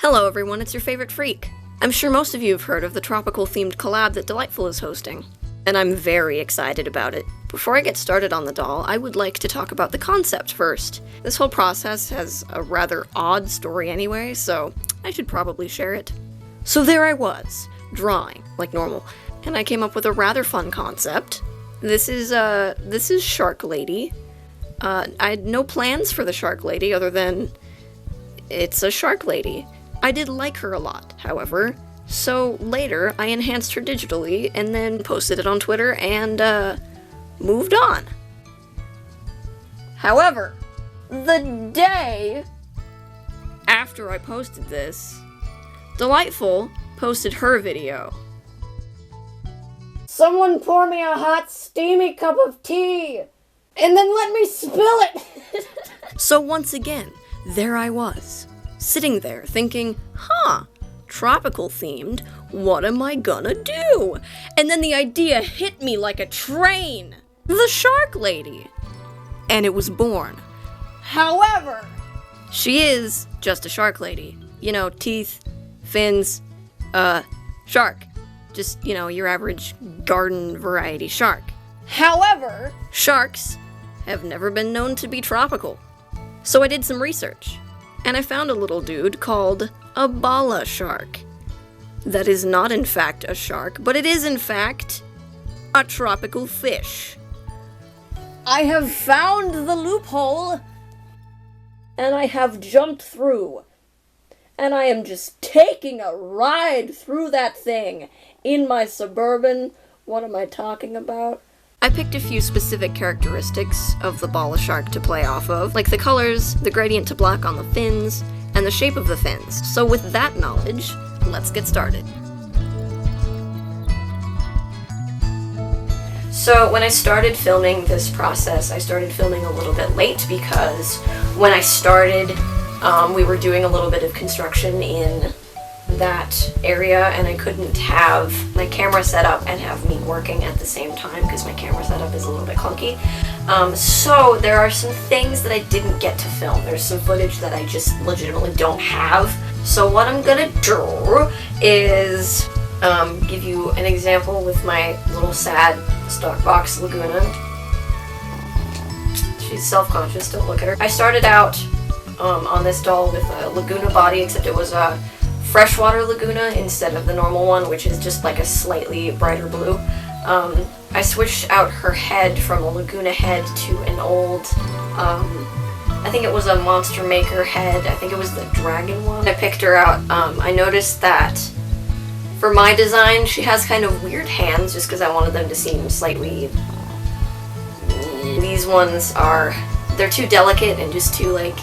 Hello everyone, it's your favorite freak. I'm sure most of you have heard of the tropical-themed collab that Dollightful is hosting, and I'm very excited about it. Before I get started on the doll, I would like to talk about the concept first. This whole process has a rather odd story anyway, so I should probably share it. So there I was, drawing, like normal, and I came up with a rather fun concept. This is Shark Lady. I had no plans for the Shark Lady other than it's a Shark Lady. I did like her a lot, however, so later I enhanced her digitally and then posted it on Twitter and, moved on. However, the day after I posted this, Dollightful posted her video. Someone pour me a hot, steamy cup of tea, and then let me spill it! So once again, there I was, sitting there thinking, tropical themed, what am I gonna do? And then the idea hit me like a train. The Shark Lady. And it was born. However, she is just a Shark Lady. You know, teeth, fins, shark. Just, you know, your average garden variety shark. However, sharks have never been known to be tropical. So I did some research, and I found a little dude called a bala shark. That is not in fact a shark, but it is in fact a tropical fish. I have found the loophole, and I have jumped through. And I am just taking a ride through that thing in my Suburban. What am I talking about? I picked a few specific characteristics of the bala shark to play off of, like the colors, the gradient to black on the fins, and the shape of the fins. So with that knowledge, let's get started. So when I started filming this process, I started filming a little bit late because when I started, we were doing a little bit of construction in that area, and I couldn't have my camera set up and have me working at the same time because my camera setup is a little bit clunky. So there are some things that I didn't get to film. There's some footage that I just legitimately don't have. So what I'm gonna do is give you an example with my little sad stock box Laguna. She's self-conscious, don't look at her. I started out on this doll with a Laguna body, except it was a freshwater Laguna instead of the normal one, which is just like a slightly brighter blue. I switched out her head from a Laguna head to an old, I think it was a Monster Maker head. I think it was the dragon one. I picked her out. I noticed that for my design, she has kind of weird hands just because I wanted them to seem slightly... These ones they're too delicate and just too like,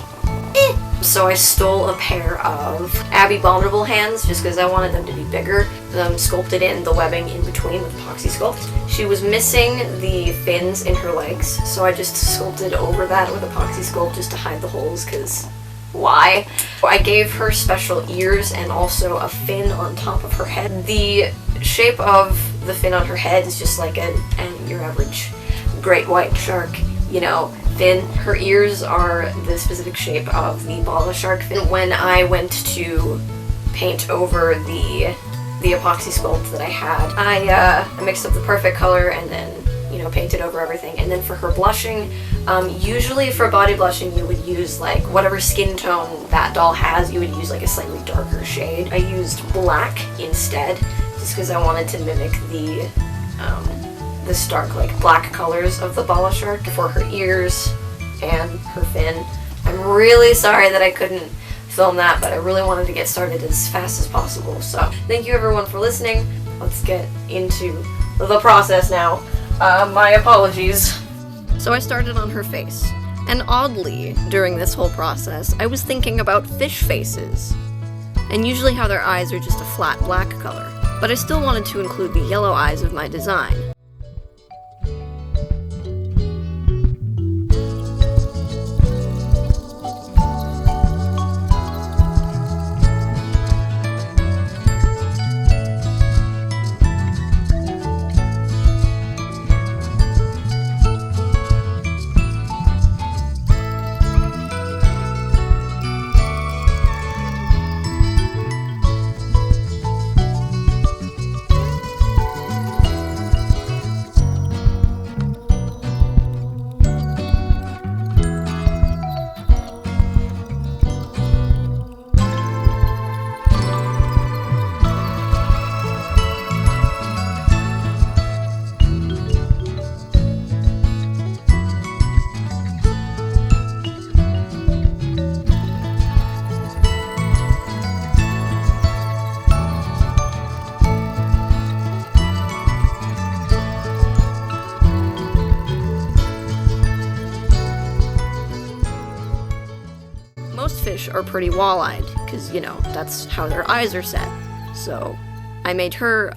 So I stole a pair of Abominable hands just because I wanted them to be bigger. Sculpted in the webbing in between with epoxy sculpt. She was missing the fins in her legs, so I just sculpted over that with epoxy sculpt just to hide the holes, because why? I gave her special ears and also a fin on top of her head. The shape of the fin on her head is just like your average great white shark, you know, fin. Her ears are the specific shape of the bala shark fin. When I went to paint over the epoxy sculpt that I had, I mixed up the perfect color and then, you know, painted over everything. And then for her blushing, usually for body blushing you would use like whatever skin tone that doll has, you would use like a slightly darker shade. I used black instead, just because I wanted to mimic the stark like black colors of the bala shark for her ears and her fin. I'm really sorry that I couldn't film that, but I really wanted to get started as fast as possible. So thank you everyone for listening. Let's get into the process now. My apologies. So I started on her face, and oddly, during this whole process, I was thinking about fish faces, and usually how their eyes are just a flat black color, but I still wanted to include the yellow eyes of my design. most fish are pretty wall-eyed, because, you know, that's how their eyes are set. So I made her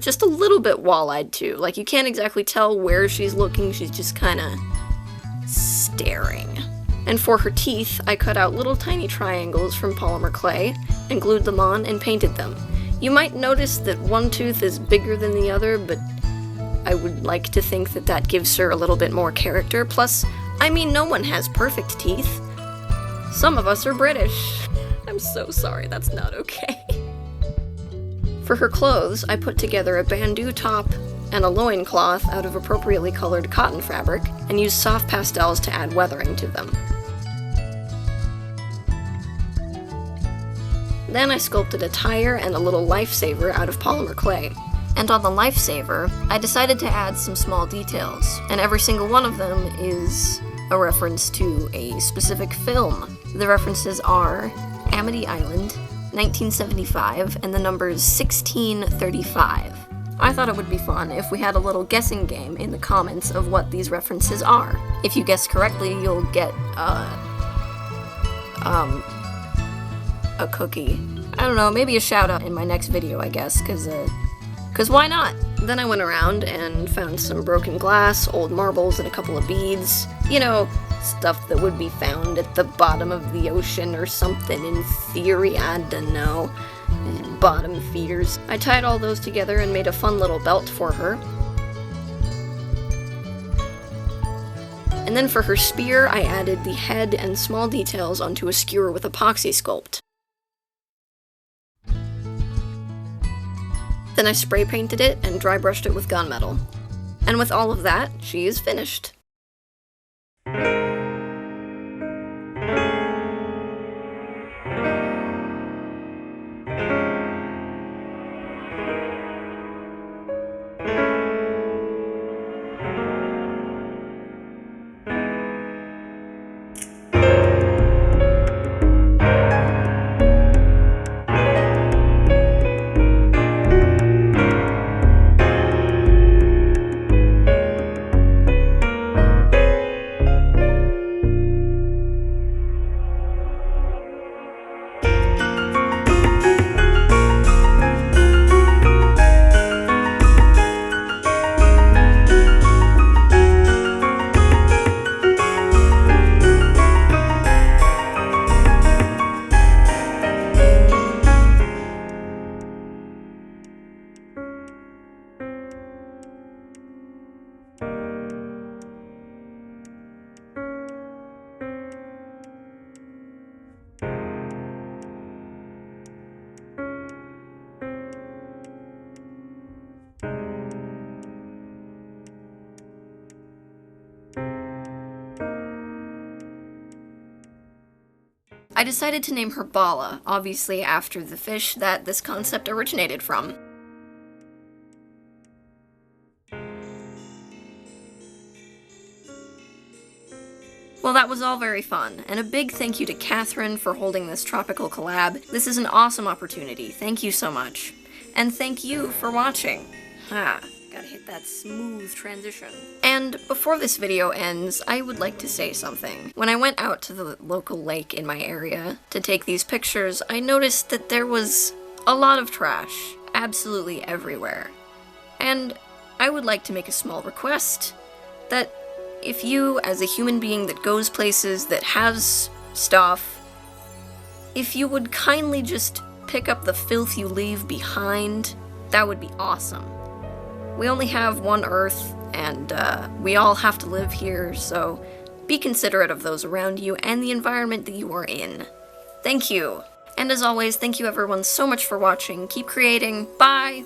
just a little bit wall-eyed too. Like, you can't exactly tell where she's looking, she's just kinda staring. And for her teeth, I cut out little tiny triangles from polymer clay and glued them on and painted them. You might notice that one tooth is bigger than the other, but I would like to think that that gives her a little bit more character. Plus, I mean, no one has perfect teeth. Some of us are British. I'm so sorry, that's not okay. For her clothes, I put together a bandeau top and a loincloth out of appropriately colored cotton fabric, and used soft pastels to add weathering to them. Then I sculpted a tire and a little lifesaver out of polymer clay. And on the lifesaver, I decided to add some small details, and every single one of them is a reference to a specific film. The references are Amity Island, 1975, and the numbers 1635. I thought it would be fun if we had a little guessing game in the comments of what these references are. If you guess correctly, you'll get, a cookie. I don't know, maybe a shout out in my next video, I guess, cause why not? Then I went around and found some broken glass, old marbles, and a couple of beads. You know, stuff that would be found at the bottom of the ocean or something in theory, I don't know. Bottom feeders. I tied all those together and made a fun little belt for her. And then for her spear, I added the head and small details onto a skewer with epoxy sculpt. Then I spray painted it and dry brushed it with gunmetal. And with all of that, she is finished. I decided to name her Bala, obviously after the fish that this concept originated from. Well, that was all very fun, and a big thank you to Catherine for holding this tropical collab. This is an awesome opportunity, thank you so much. And thank you for watching. Gotta hit that smooth transition. And before this video ends, I would like to say something. When I went out to the local lake in my area to take these pictures, I noticed that there was a lot of trash, absolutely everywhere. And I would like to make a small request that if you, as a human being that goes places, that has stuff, if you would kindly just pick up the filth you leave behind, that would be awesome. We only have one Earth, and we all have to live here, so be considerate of those around you and the environment that you are in. Thank you! And as always, thank you everyone so much for watching. Keep creating. Bye!